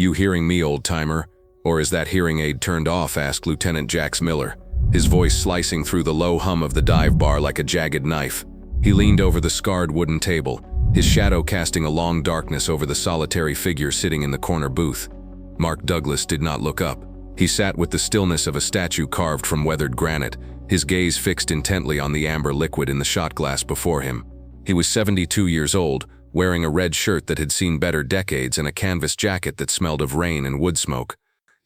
"You hearing me, old-timer? Or is that hearing aid turned off?" asked Lieutenant Jax Miller, his voice slicing through the low hum of the dive bar like a jagged knife. He leaned over the scarred wooden table, his shadow casting a long darkness over the solitary figure sitting in the corner booth. Mark Douglas did not look up. He sat with the stillness of a statue carved from weathered granite, his gaze fixed intently on the amber liquid in the shot glass before him. He was 72 years old, wearing a red shirt that had seen better decades and a canvas jacket that smelled of rain and wood smoke.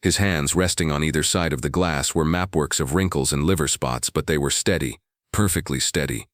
His hands, resting on either side of the glass, were mapworks of wrinkles and liver spots, but they were steady, perfectly steady.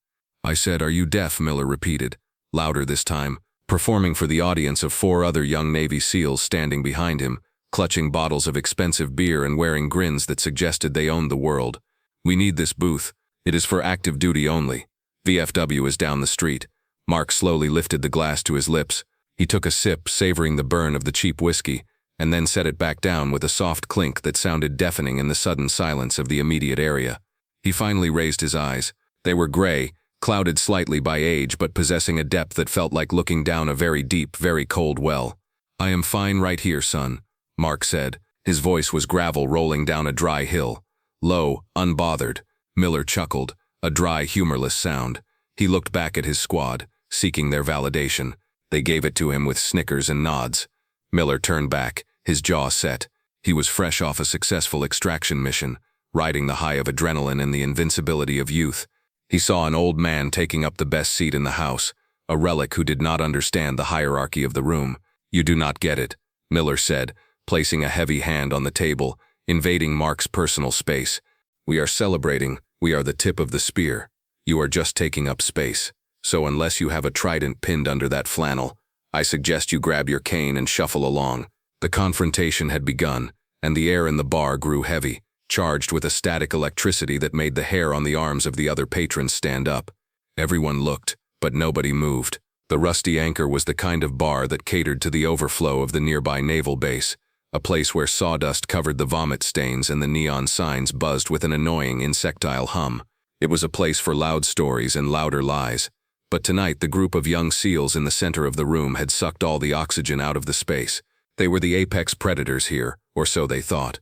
"I said, are you deaf?" Miller repeated, louder this time, performing for the audience of 4 other young Navy SEALs standing behind him, clutching bottles of expensive beer and wearing grins that suggested they owned the world. "We need this booth. It is for active duty only. VFW is down the street." Mark slowly lifted the glass to his lips. He took a sip, savoring the burn of the cheap whiskey, and then set it back down with a soft clink that sounded deafening in the sudden silence of the immediate area. He finally raised his eyes. They were gray, clouded slightly by age but possessing a depth that felt like looking down a very deep, very cold well. "I am fine right here, son," Mark said. His voice was gravel rolling down a dry hill. Low, unbothered. Miller chuckled, a dry, humorless sound. He looked back at his squad, seeking their validation. They gave it to him with snickers and nods. Miller turned back, his jaw set. He was fresh off a successful extraction mission, riding the high of adrenaline and the invincibility of youth. He saw an old man taking up the best seat in the house, a relic who did not understand the hierarchy of the room. "You do not get it," Miller said, placing a heavy hand on the table, invading Mark's personal space. "We are celebrating. We are the tip of the spear. You are just taking up space. So unless you have a trident pinned under that flannel, I suggest you grab your cane and shuffle along." The confrontation had begun, and the air in the bar grew heavy, charged with a static electricity that made the hair on the arms of the other patrons stand up. Everyone looked, but nobody moved. The Rusty Anchor was the kind of bar that catered to the overflow of the nearby naval base, a place where sawdust covered the vomit stains and the neon signs buzzed with an annoying insectile hum. It was a place for loud stories and louder lies. But tonight the group of young SEALs in the center of the room had sucked all the oxygen out of the space. They were the apex predators here, or so they thought.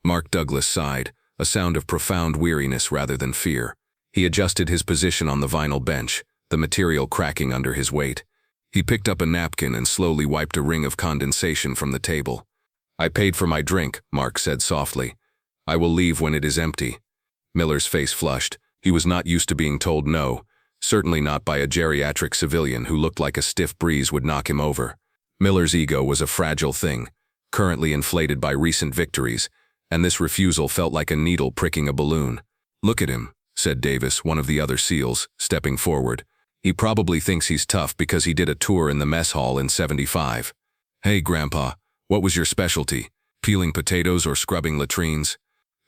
Mark Douglas sighed, a sound of profound weariness rather than fear. He adjusted his position on the vinyl bench, the material cracking under his weight. He picked up a napkin and slowly wiped a ring of condensation from the table. "I paid for my drink," Mark said softly. "I will leave when it is empty." Miller's face flushed. He was not used to being told no, certainly not by a geriatric civilian who looked like a stiff breeze would knock him over. Miller's ego was a fragile thing, currently inflated by recent victories, and this refusal felt like a needle pricking a balloon. "Look at him," said Davis, one of the other SEALs, stepping forward. "He probably thinks he's tough because he did a tour in the mess hall in '75. Hey, Grandpa, what was your specialty? Peeling potatoes or scrubbing latrines?"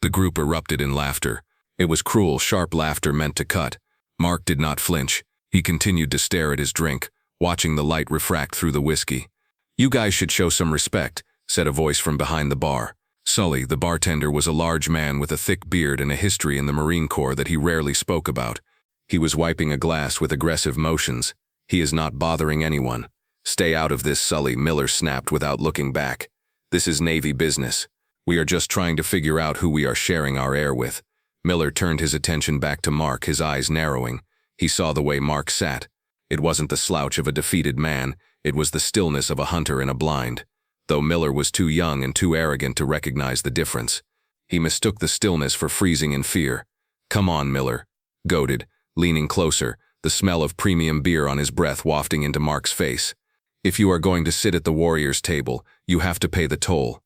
The group erupted in laughter. It was cruel, sharp laughter meant to cut. Mark did not flinch. He continued to stare at his drink, watching the light refract through the whiskey. "You guys should show some respect," said a voice from behind the bar. Sully, the bartender, was a large man with a thick beard and a history in the Marine Corps that he rarely spoke about. He was wiping a glass with aggressive motions. "He is not bothering anyone." "Stay out of this, Sully," Miller snapped without looking back. "This is Navy business. We are just trying to figure out who we are sharing our air with." Miller turned his attention back to Mark, his eyes narrowing. He saw the way Mark sat. It wasn't the slouch of a defeated man, it was the stillness of a hunter in a blind. Though Miller was too young and too arrogant to recognize the difference. He mistook the stillness for freezing in fear. "Come on, Miller," goaded, leaning closer, the smell of premium beer on his breath wafting into Mark's face. "If you are going to sit at the warriors' table, you have to pay the toll.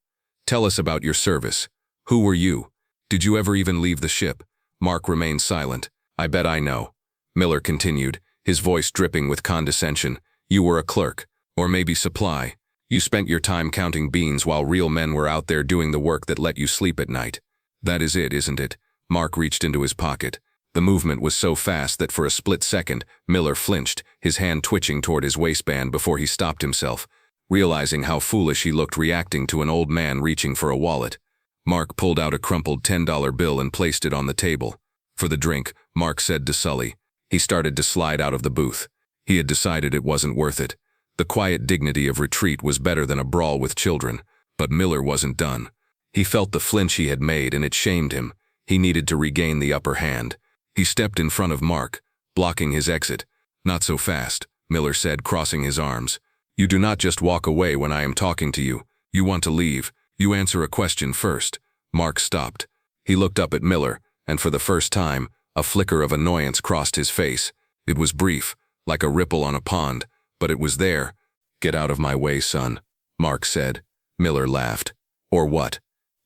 Tell us about your service. Who were you? Did you ever even leave the ship?" Mark remained silent. "I bet I know." Miller continued, his voice dripping with condescension. "You were a clerk, or maybe supply. You spent your time counting beans while real men were out there doing the work that let you sleep at night. That is it, isn't it?" Mark reached into his pocket. The movement was so fast that for a split second, Miller flinched, his hand twitching toward his waistband before he stopped himself, realizing how foolish he looked reacting to an old man reaching for a wallet. Mark pulled out a crumpled $10 bill and placed it on the table. "For the drink," Mark said to Sully. He started to slide out of the booth. He had decided it wasn't worth it. The quiet dignity of retreat was better than a brawl with children, But Miller wasn't done. He felt the flinch he had made and it shamed him. He needed to regain the upper hand. He stepped in front of Mark, blocking his exit. "Not so fast," Miller said, crossing his arms. "You do not just walk away when I am talking to you. You want to leave. You answer a question first." Mark stopped. He looked up at Miller, and for the first time, a flicker of annoyance crossed his face. It was brief, like a ripple on a pond, but it was there. "Get out of my way, son," Mark said. Miller laughed. "Or what?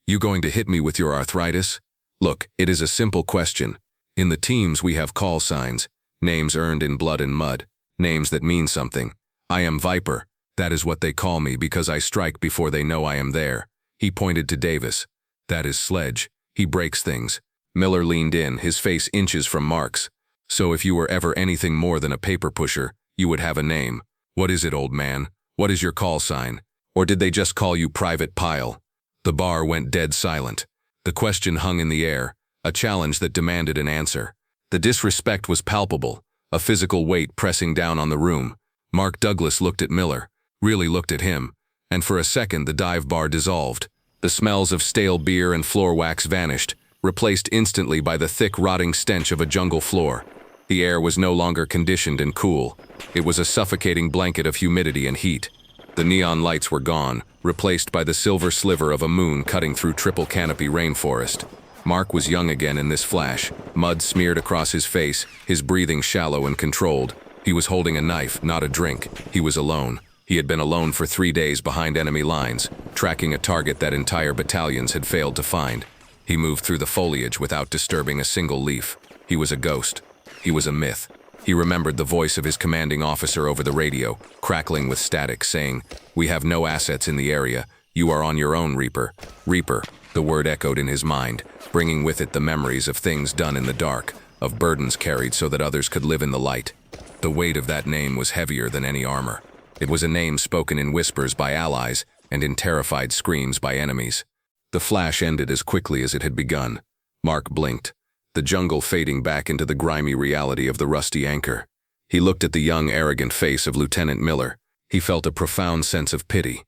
You going to hit me with your arthritis?" "Look, it is a simple question. In the teams we have call signs, names earned in blood and mud, names that mean something. I am Viper. That is what they call me because I strike before they know I am there." He pointed to Davis. "That is Sledge. He breaks things." Miller leaned in, his face inches from Mark's. "So if you were ever anything more than a paper pusher, you would have a name. What is it, old man? What is your call sign? Or did they just call you Private Pile?" The bar went dead silent. The question hung in the air, a challenge that demanded an answer. The disrespect was palpable, a physical weight pressing down on the room. Mark Douglas looked at Miller, really looked at him, and for a second the dive bar dissolved. The smells of stale beer and floor wax vanished, replaced instantly by the thick, rotting stench of a jungle floor. The air was no longer conditioned and cool. It was a suffocating blanket of humidity and heat. The neon lights were gone, replaced by the silver sliver of a moon cutting through triple canopy rainforest. Mark was young again in this flash, mud smeared across his face, his breathing shallow and controlled. He was holding a knife, not a drink. He was alone. He had been alone for 3 days behind enemy lines, tracking a target that entire battalions had failed to find. He moved through the foliage without disturbing a single leaf. He was a ghost. He was a myth. He remembered the voice of his commanding officer over the radio, crackling with static, saying, "We have no assets in the area. You are on your own, Reaper." Reaper, the word echoed in his mind, bringing with it the memories of things done in the dark, of burdens carried so that others could live in the light. The weight of that name was heavier than any armor. It was a name spoken in whispers by allies and in terrified screams by enemies. The flash ended as quickly as it had begun. Mark blinked, the jungle fading back into the grimy reality of the rusty anchor. He looked at the young, arrogant face of Lieutenant Miller. He felt a profound sense of pity.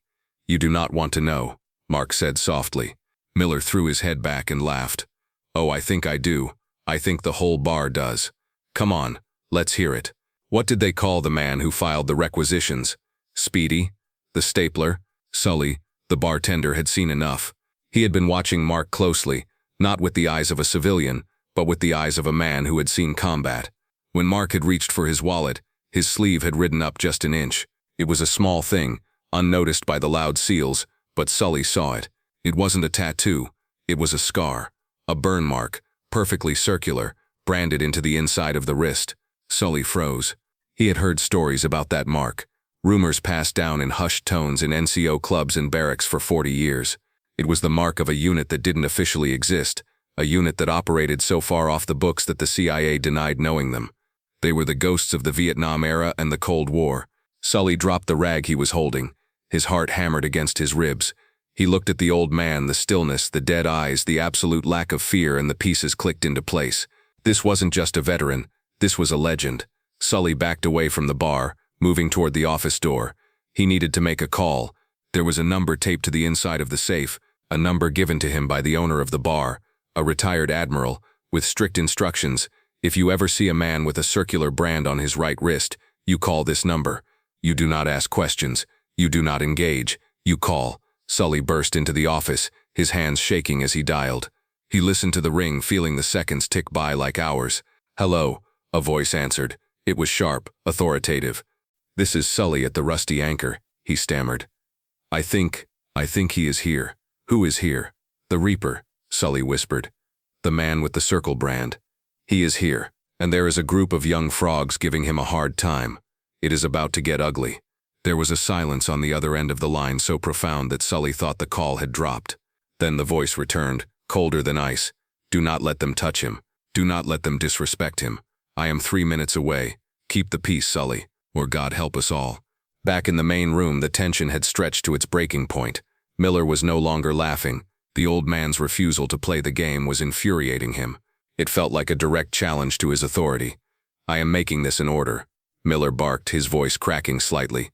"You do not want to know," Mark said softly. Miller threw his head back and laughed. "Oh, I think I do. I think the whole bar does. Come on, let's hear it. What did they call the man who filed the requisitions? Speedy? The stapler? Sully?" The bartender had seen enough. He had been watching Mark closely, not with the eyes of a civilian, but with the eyes of a man who had seen combat. When Mark had reached for his wallet, his sleeve had ridden up just an inch. It was a small thing, unnoticed by the loud seals, but Sully saw it. It wasn't a tattoo. It was a scar, a burn mark, perfectly circular, branded into the inside of the wrist. Sully froze. He had heard stories about that mark. Rumors passed down in hushed tones in NCO clubs and barracks for 40 years. It was the mark of a unit that didn't officially exist, a unit that operated so far off the books that the CIA denied knowing them. They were the ghosts of the Vietnam era and the Cold War. Sully dropped the rag he was holding. His heart hammered against his ribs. He looked at the old man, the stillness, the dead eyes, the absolute lack of fear, and the pieces clicked into place. This wasn't just a veteran. This was a legend. Sully backed away from the bar, moving toward the office door. He needed to make a call. There was a number taped to the inside of the safe, a number given to him by the owner of the bar, a retired admiral, with strict instructions. If you ever see a man with a circular brand on his right wrist, you call this number. You do not ask questions. You do not engage. You call. Sully burst into the office, his hands shaking as he dialed. He listened to the ring, feeling the seconds tick by like hours. "Hello," a voice answered. It was sharp, authoritative. "This is Sully at the Rusty Anchor," he stammered. I think he is here." "Who is here?" "The Reaper," Sully whispered. "The man with the circle brand. He is here, and there is a group of young frogs giving him a hard time. It is about to get ugly." There was a silence on the other end of the line so profound that Sully thought the call had dropped. Then the voice returned, colder than ice. "Do not let them touch him. Do not let them disrespect him. I am 3 minutes away. Keep the peace, Sully, or God help us all." Back in the main room, the tension had stretched to its breaking point. Miller was no longer laughing. The old man's refusal to play the game was infuriating him. It felt like a direct challenge to his authority. "I am making this an order," Miller barked, his voice cracking slightly.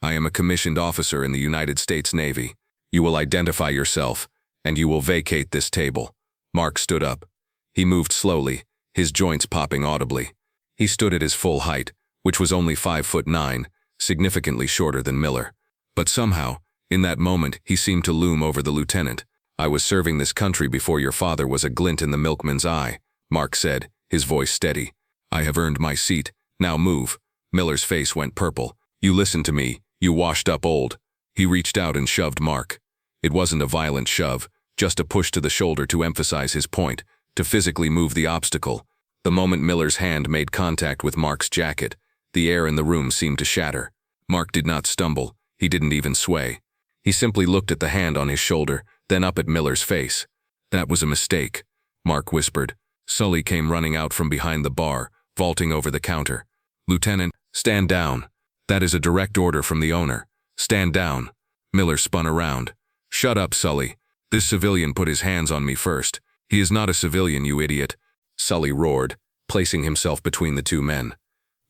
"I am a commissioned officer in the United States Navy. You will identify yourself, and you will vacate this table." Mark stood up. He moved slowly, his joints popping audibly. He stood at his full height, which was only 5'9", significantly shorter than Miller. But somehow, in that moment, he seemed to loom over the lieutenant. "I was serving this country before your father was a glint in the milkman's eye," Mark said, his voice steady. "I have earned my seat. Now move." Miller's face went purple. "You listen to me, you washed-up old." He reached out and shoved Mark. It wasn't a violent shove, just a push to the shoulder to emphasize his point, to physically move the obstacle. The moment Miller's hand made contact with Mark's jacket, the air in the room seemed to shatter. Mark did not stumble, he didn't even sway. He simply looked at the hand on his shoulder, then up at Miller's face. "That was a mistake," Mark whispered. Sully came running out from behind the bar, vaulting over the counter. "Lieutenant, stand down. That is a direct order from the owner. Stand down." Miller spun around. "Shut up, Sully. This civilian put his hands on me first. He is not a civilian, you idiot." Sully roared, placing himself between the two men.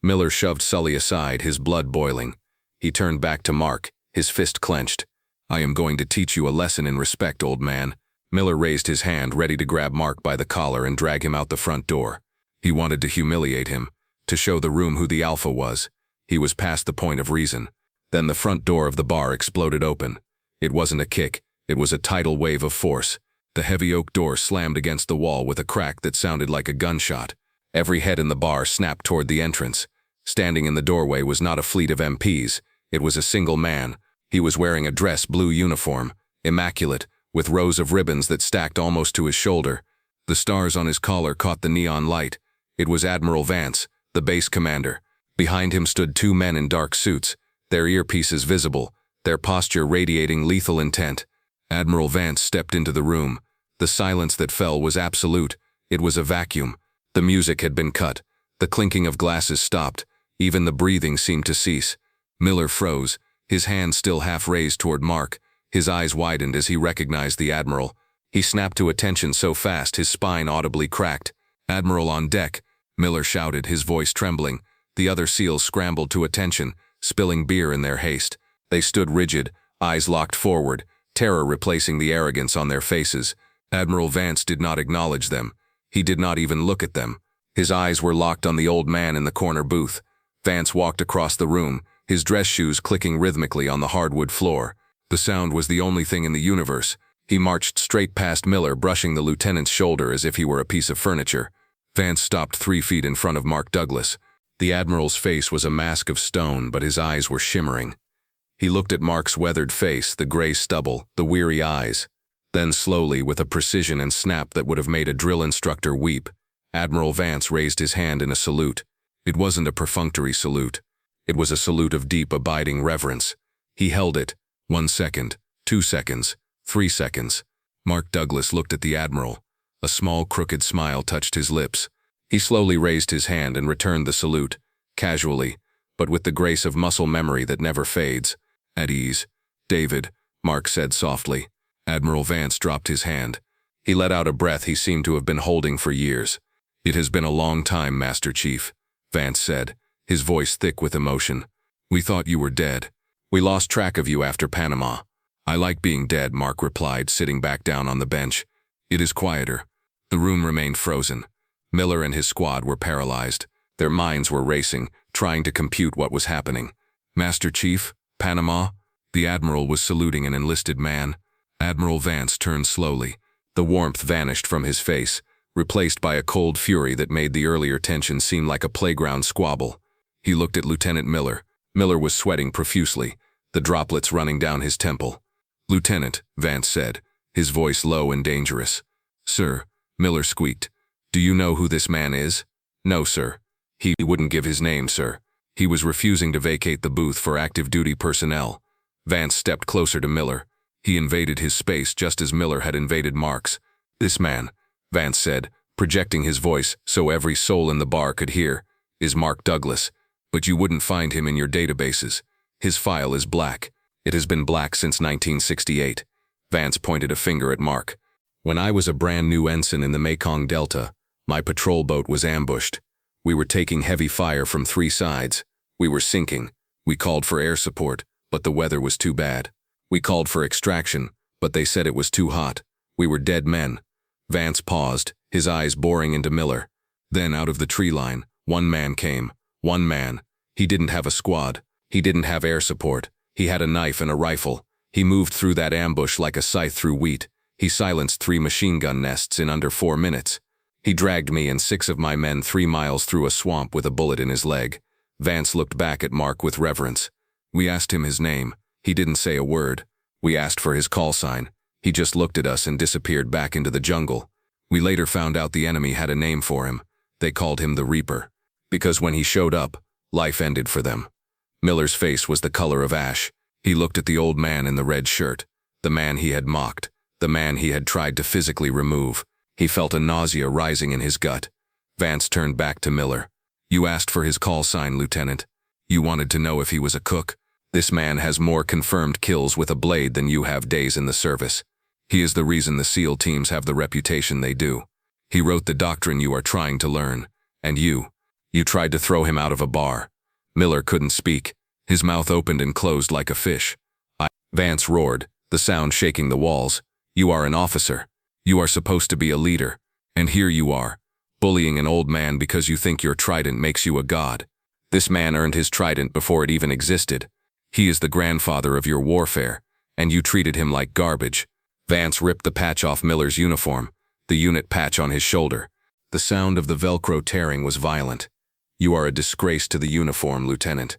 Miller shoved Sully aside, his blood boiling. He turned back to Mark, his fist clenched. "I am going to teach you a lesson in respect, old man." Miller raised his hand, ready to grab Mark by the collar and drag him out the front door. He wanted to humiliate him, to show the room who the alpha was. He was past the point of reason. Then the front door of the bar exploded open. It wasn't a kick, it was a tidal wave of force. The heavy oak door slammed against the wall with a crack that sounded like a gunshot. Every head in the bar snapped toward the entrance. Standing in the doorway was not a fleet of MPs, it was a single man. He was wearing a dress blue uniform, immaculate, with rows of ribbons that stacked almost to his shoulder. The stars on his collar caught the neon light. It was Admiral Vance, the base commander. Behind him stood two men in dark suits, their earpieces visible, their posture radiating lethal intent. Admiral Vance stepped into the room. The silence that fell was absolute. It was a vacuum. The music had been cut. The clinking of glasses stopped. Even the breathing seemed to cease. Miller froze, his hand still half raised toward Mark. His eyes widened as he recognized the Admiral. He snapped to attention so fast his spine audibly cracked. "Admiral on deck," Miller shouted, his voice trembling. The other SEALs scrambled to attention, spilling beer in their haste. They stood rigid, eyes locked forward, terror replacing the arrogance on their faces. Admiral Vance did not acknowledge them. He did not even look at them. His eyes were locked on the old man in the corner booth. Vance walked across the room, his dress shoes clicking rhythmically on the hardwood floor. The sound was the only thing in the universe. He marched straight past Miller, brushing the lieutenant's shoulder as if he were a piece of furniture. Vance stopped 3 feet in front of Mark Douglas. The Admiral's face was a mask of stone, but his eyes were shimmering. He looked at Mark's weathered face, the gray stubble, the weary eyes. Then slowly, with a precision and snap that would have made a drill instructor weep, Admiral Vance raised his hand in a salute. It wasn't a perfunctory salute. It was a salute of deep, abiding reverence. He held it. 1 second, 2 seconds, 3 seconds. Mark Douglas looked at the Admiral. A small, crooked smile touched his lips. He slowly raised his hand and returned the salute, casually, but with the grace of muscle memory that never fades. "At ease, David," Mark said softly. Admiral Vance dropped his hand. He let out a breath he seemed to have been holding for years. "It has been a long time, Master Chief," Vance said, his voice thick with emotion. "We thought you were dead. We lost track of you after Panama." "I like being dead," Mark replied, sitting back down on the bench. "It is quieter." The room remained frozen. Miller and his squad were paralyzed. Their minds were racing, trying to compute what was happening. "Master Chief, Panama?" The Admiral was saluting an enlisted man. Admiral Vance turned slowly. The warmth vanished from his face, replaced by a cold fury that made the earlier tension seem like a playground squabble. He looked at Lieutenant Miller. Miller was sweating profusely, the droplets running down his temple. "Lieutenant," Vance said, his voice low and dangerous. "Sir," Miller squeaked. "Do you know who this man is?" "No, sir." "He wouldn't give his name, sir. He was refusing to vacate the booth for active duty personnel." Vance stepped closer to Miller. He invaded his space just as Miller had invaded Mark's. "This man," Vance said, projecting his voice so every soul in the bar could hear, "is Mark Douglas. But you wouldn't find him in your databases. His file is black. It has been black since 1968. Vance pointed a finger at Mark. "When I was a brand new ensign in the Mekong Delta, my patrol boat was ambushed. We were taking heavy fire from 3 sides. We were sinking. We called for air support, but the weather was too bad. We called for extraction, but they said it was too hot. We were dead men. Vance paused, his eyes boring into Miller. Then out of the tree line, one man came. One man. He didn't have a squad. He didn't have air support. He had a knife and a rifle. He moved through that ambush like a scythe through wheat. He silenced 3 machine gun nests in under 4 minutes. He dragged me and 6 of my men 3 miles through a swamp with a bullet in his leg. Vance looked back at Mark with reverence. We asked him his name. He didn't say a word. We asked for his call sign. He just looked at us and disappeared back into the jungle. We later found out the enemy had a name for him. They called him the Reaper. Because when he showed up, life ended for them. Miller's face was the color of ash. He looked at the old man in the red shirt, the man he had mocked, the man he had tried to physically remove. He felt a nausea rising in his gut. Vance turned back to Miller. You asked for his call sign, Lieutenant. You wanted to know if he was a cook. This man has more confirmed kills with a blade than you have days in the service. He is the reason the SEAL teams have the reputation they do. He wrote the doctrine you are trying to learn. And you tried to throw him out of a bar. Miller couldn't speak. His mouth opened and closed like a fish. Vance roared, the sound shaking the walls. You are an officer. You are supposed to be a leader. And here you are, bullying an old man because you think your trident makes you a god. This man earned his trident before it even existed. He is the grandfather of your warfare, and you treated him like garbage. Vance ripped the patch off Miller's uniform, the unit patch on his shoulder. The sound of the Velcro tearing was violent. You are a disgrace to the uniform, Lieutenant.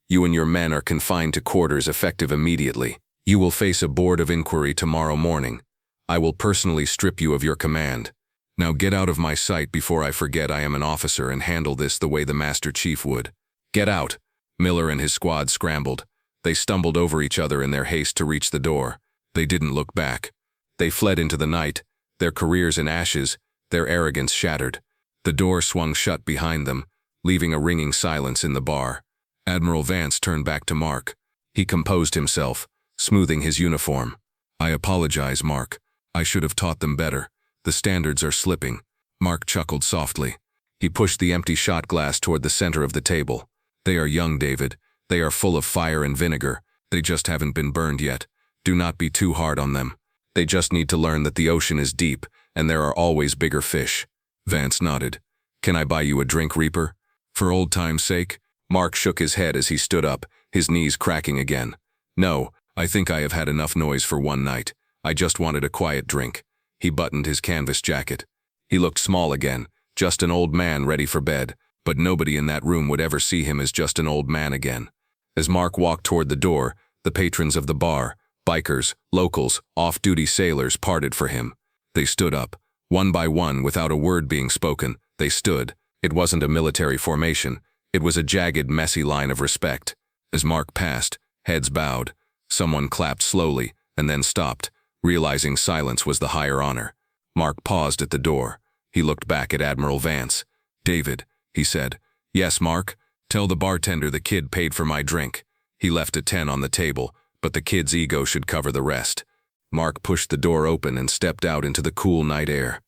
You and your men are confined to quarters effective immediately. You will face a board of inquiry tomorrow morning. I will personally strip you of your command. Now get out of my sight before I forget I am an officer and handle this the way the Master Chief would. Get out. Miller and his squad scrambled. They stumbled over each other in their haste to reach the door. They didn't look back. They fled into the night, their careers in ashes, their arrogance shattered. The door swung shut behind them, leaving a ringing silence in the bar. Admiral Vance turned back to Mark. He composed himself, smoothing his uniform. I apologize, Mark. I should have taught them better. The standards are slipping. Mark chuckled softly. He pushed the empty shot glass toward the center of the table. They are young, David. They are full of fire and vinegar. They just haven't been burned yet. Do not be too hard on them. They just need to learn that the ocean is deep, and there are always bigger fish. Vance nodded. Can I buy you a drink, Reaper? For old time's sake? Mark shook his head as he stood up, his knees cracking again. No, I think I have had enough noise for one night. I just wanted a quiet drink. He buttoned his canvas jacket. He looked small again, just an old man ready for bed, but nobody in that room would ever see him as just an old man again. As Mark walked toward the door, the patrons of the bar, bikers, locals, off-duty sailors parted for him. They stood up, one by one without a word being spoken. They stood. It wasn't a military formation. It was a jagged, messy line of respect. As Mark passed, heads bowed. Someone clapped slowly, and then stopped, realizing silence was the higher honor. Mark paused at the door. He looked back at Admiral Vance. David, he said. Yes, Mark. Tell the bartender the kid paid for my drink. He left a 10 on the table, but the kid's ego should cover the rest. Mark pushed the door open and stepped out into the cool night air.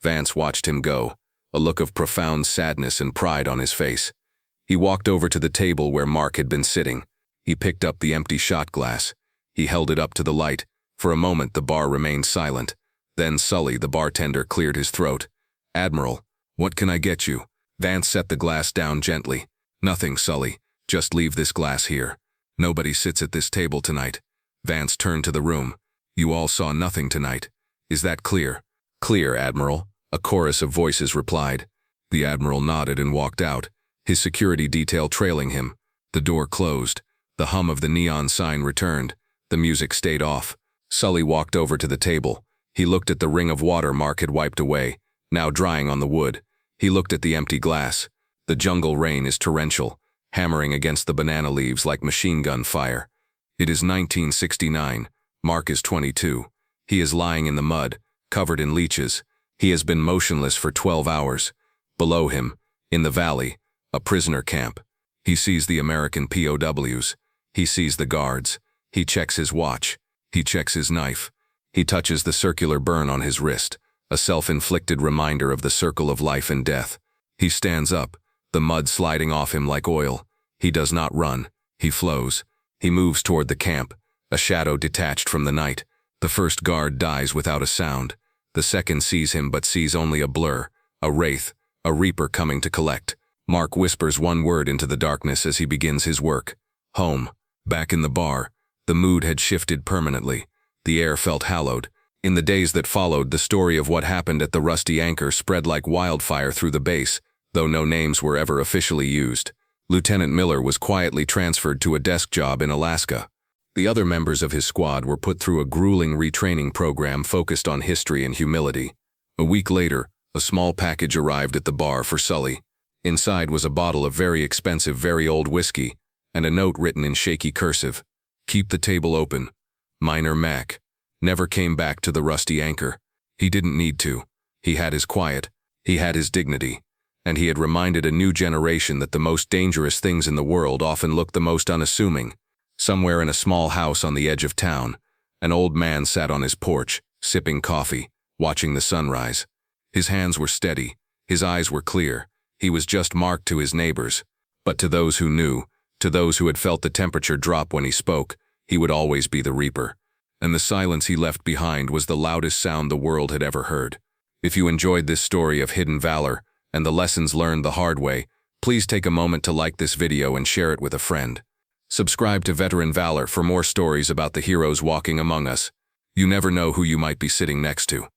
Vance watched him go, a look of profound sadness and pride on his face. He walked over to the table where Mark had been sitting. He picked up the empty shot glass. He held it up to the light. For a moment the bar remained silent. Then Sully, the bartender, cleared his throat. Admiral, what can I get you? Vance set the glass down gently. Nothing, Sully. Just leave this glass here. Nobody sits at this table tonight. Vance turned to the room. You all saw nothing tonight. Is that clear? Clear, Admiral, a chorus of voices replied. The Admiral nodded and walked out, his security detail trailing him. The door closed. The hum of the neon sign returned. The music stayed off. Sully walked over to the table. He looked at the ring of water Mark had wiped away, now drying on the wood. He looked at the empty glass. The jungle rain is torrential, hammering against the banana leaves like machine gun fire. It is 1969. Mark is 22. He is lying in the mud, covered in leeches. He has been motionless for 12 hours. Below him, in the valley, a prisoner camp. He sees the American POWs. He sees the guards. He checks his watch. He checks his knife. He touches the circular burn on his wrist, a self-inflicted reminder of the circle of life and death. He stands up, the mud sliding off him like oil. He does not run. He flows. He moves toward the camp, A shadow detached from the night. The first guard dies without a sound. The second sees him but sees only a blur, a wraith, a reaper coming to collect. Mark whispers one word into the darkness as he begins his work. Home. Back in the bar, the mood had shifted permanently. The air felt hallowed. In the days that followed, the story of what happened at the Rusty Anchor spread like wildfire through the base, though no names were ever officially used. Lieutenant Miller was quietly transferred to a desk job in Alaska. The other members of his squad were put through a grueling retraining program focused on history and humility. A week later, a small package arrived at the bar for Sully. Inside was a bottle of very expensive, very old whiskey, and a note written in shaky cursive. Keep the table open. Minor Mac. Never came back to the Rusty Anchor. He didn't need to. He had his quiet. He had his dignity. And he had reminded a new generation that the most dangerous things in the world often look the most unassuming. Somewhere in a small house on the edge of town, an old man sat on his porch, sipping coffee, watching the sunrise. His hands were steady. His eyes were clear. He was just Mark to his neighbors. But to those who knew, to those who had felt the temperature drop when he spoke, he would always be the Reaper. And the silence he left behind was the loudest sound the world had ever heard. If you enjoyed this story of hidden valor and the lessons learned the hard way, please take a moment to like this video and share it with a friend. Subscribe to Veteran Valor for more stories about the heroes walking among us. You never know who you might be sitting next to.